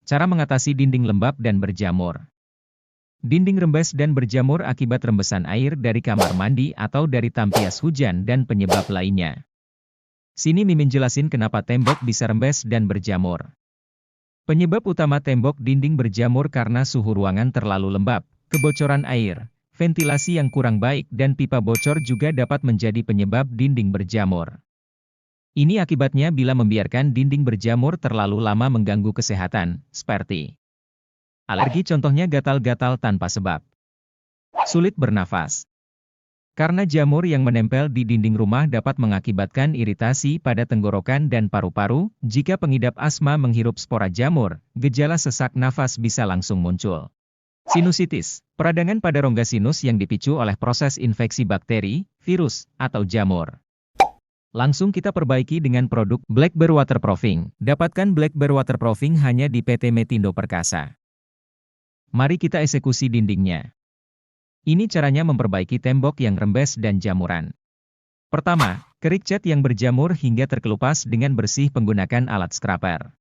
Cara mengatasi dinding lembab dan berjamur. Dinding rembes dan berjamur akibat rembesan air dari kamar mandi atau dari tampias hujan dan penyebab lainnya. Sini Mimin jelasin kenapa tembok bisa rembes dan berjamur. Penyebab utama tembok dinding berjamur karena suhu ruangan terlalu lembab, kebocoran air, ventilasi yang kurang baik dan pipa bocor juga dapat menjadi penyebab dinding berjamur. Ini akibatnya bila membiarkan dinding berjamur terlalu lama mengganggu kesehatan, seperti alergi, contohnya gatal-gatal tanpa sebab. Sulit bernafas. Karena jamur yang menempel di dinding rumah dapat mengakibatkan iritasi pada tenggorokan dan paru-paru, jika pengidap asma menghirup spora jamur, gejala sesak nafas bisa langsung muncul. Sinusitis, peradangan pada rongga sinus yang dipicu oleh proses infeksi bakteri, virus, atau jamur. Langsung kita perbaiki dengan produk Blackbird Waterproofing. Dapatkan Blackbird Waterproofing hanya di PT Metindo Perkasa. Mari kita eksekusi dindingnya. Ini caranya memperbaiki tembok yang rembes dan jamuran. Pertama, kerik cat yang berjamur hingga terkelupas dengan bersih menggunakan alat scraper.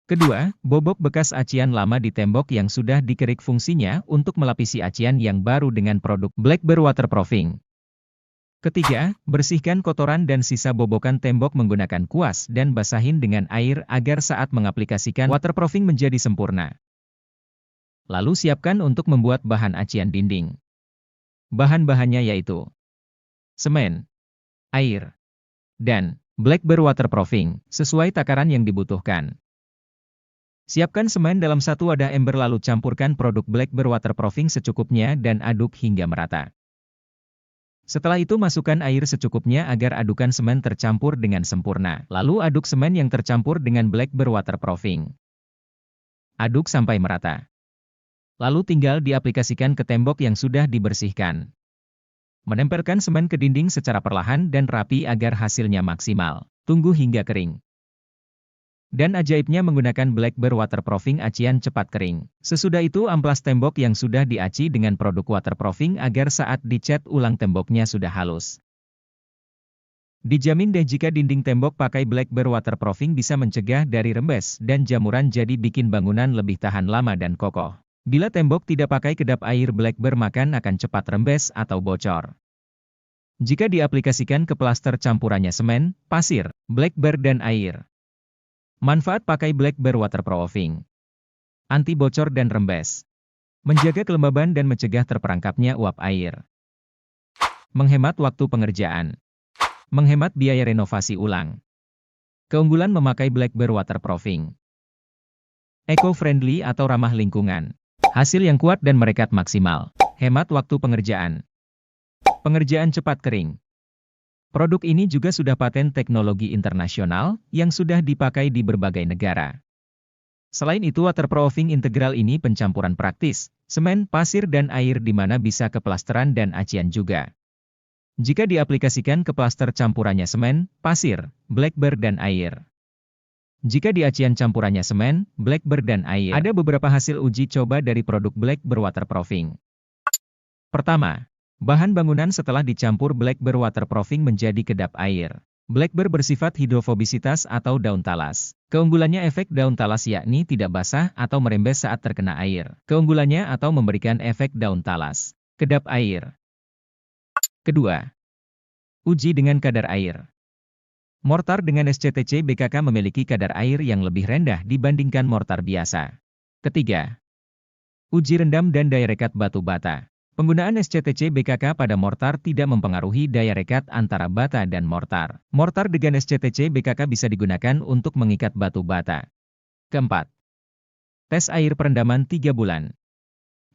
Kedua, bobok bekas acian lama di tembok yang sudah dikerik, fungsinya untuk melapisi acian yang baru dengan produk Blackbird Waterproofing. Ketiga, bersihkan kotoran dan sisa bobokan tembok menggunakan kuas dan basahin dengan air agar saat mengaplikasikan waterproofing menjadi sempurna. Lalu siapkan untuk membuat bahan acian dinding. Bahan-bahannya yaitu semen, air, dan Blackbird Waterproofing, sesuai takaran yang dibutuhkan. Siapkan semen dalam satu wadah ember lalu campurkan produk Blackbird Waterproofing secukupnya dan aduk hingga merata. Setelah itu masukkan air secukupnya agar adukan semen tercampur dengan sempurna. Lalu aduk semen yang tercampur dengan Blackbird Waterproofing. Aduk sampai merata. Lalu tinggal diaplikasikan ke tembok yang sudah dibersihkan. Menempelkan semen ke dinding secara perlahan dan rapi agar hasilnya maksimal. Tunggu hingga kering. Dan ajaibnya menggunakan Blackbird Waterproofing acian cepat kering. Sesudah itu amplas tembok yang sudah diaci dengan produk waterproofing agar saat dicat ulang temboknya sudah halus. Dijamin deh jika dinding tembok pakai Blackbird Waterproofing bisa mencegah dari rembes dan jamuran, jadi bikin bangunan lebih tahan lama dan kokoh. Bila tembok tidak pakai kedap air Blackbird makan akan cepat rembes atau bocor. Jika diaplikasikan ke plaster campurannya semen, pasir, Blackbird dan air. Manfaat pakai Blackbird Waterproofing. Anti bocor dan rembes. Menjaga kelembaban dan mencegah terperangkapnya uap air. Menghemat waktu pengerjaan. Menghemat biaya renovasi ulang. Keunggulan memakai Blackbird Waterproofing. Eco-friendly atau ramah lingkungan. Hasil yang kuat dan merekat maksimal. Hemat waktu pengerjaan. Pengerjaan cepat kering. Produk ini juga sudah paten teknologi internasional, yang sudah dipakai di berbagai negara. Selain itu waterproofing integral ini pencampuran praktis, semen, pasir dan air di mana bisa ke plasteran dan acian juga. Jika diaplikasikan ke plaster campurannya semen, pasir, Blackbird dan air. Jika di acian campurannya semen, Blackbird dan air. Ada beberapa hasil uji coba dari produk Blackbird Waterproofing. Pertama, bahan bangunan setelah dicampur Blackbird Waterproofing menjadi kedap air. Blackbird bersifat hidrofobisitas atau daun talas. Keunggulannya efek daun talas yakni tidak basah atau merembes saat terkena air. Keunggulannya atau memberikan efek daun talas. Kedap air. Kedua, uji dengan kadar air. Mortar dengan SCTC BKK memiliki kadar air yang lebih rendah dibandingkan mortar biasa. Ketiga, uji rendam dan daya rekat batu bata. Penggunaan SCTC BKK pada mortar tidak mempengaruhi daya rekat antara bata dan mortar. Mortar dengan SCTC BKK bisa digunakan untuk mengikat batu bata. Keempat, tes air perendaman 3 bulan.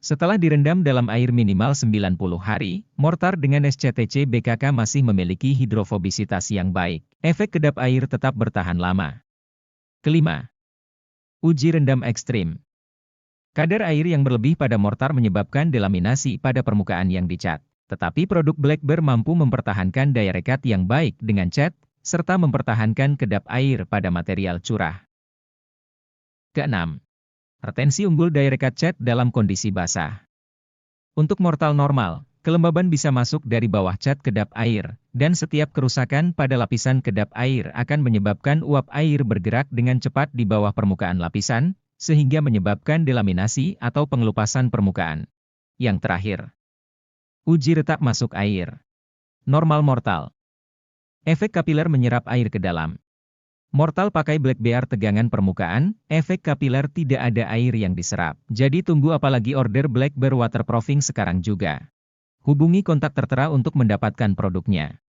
Setelah direndam dalam air minimal 90 hari, mortar dengan SCTC BKK masih memiliki hidrofobisitas yang baik. Efek kedap air tetap bertahan lama. Kelima, uji rendam ekstrim. Kadar air yang berlebih pada mortar menyebabkan delaminasi pada permukaan yang dicat. Tetapi produk Blackbird mampu mempertahankan daya rekat yang baik dengan cat, serta mempertahankan kedap air pada material curah. Keenam, retensi unggul daya rekat cat dalam kondisi basah. Untuk mortal normal, kelembaban bisa masuk dari bawah cat kedap air, dan setiap kerusakan pada lapisan kedap air akan menyebabkan uap air bergerak dengan cepat di bawah permukaan lapisan, sehingga menyebabkan delaminasi atau pengelupasan permukaan. Yang terakhir, uji retak masuk air. Normal mortal. Efek kapiler menyerap air ke dalam. Mortal pakai Black Bear tegangan permukaan, efek kapiler tidak ada air yang diserap. Jadi tunggu apalagi order Black Bear waterproofing sekarang juga. Hubungi kontak tertera untuk mendapatkan produknya.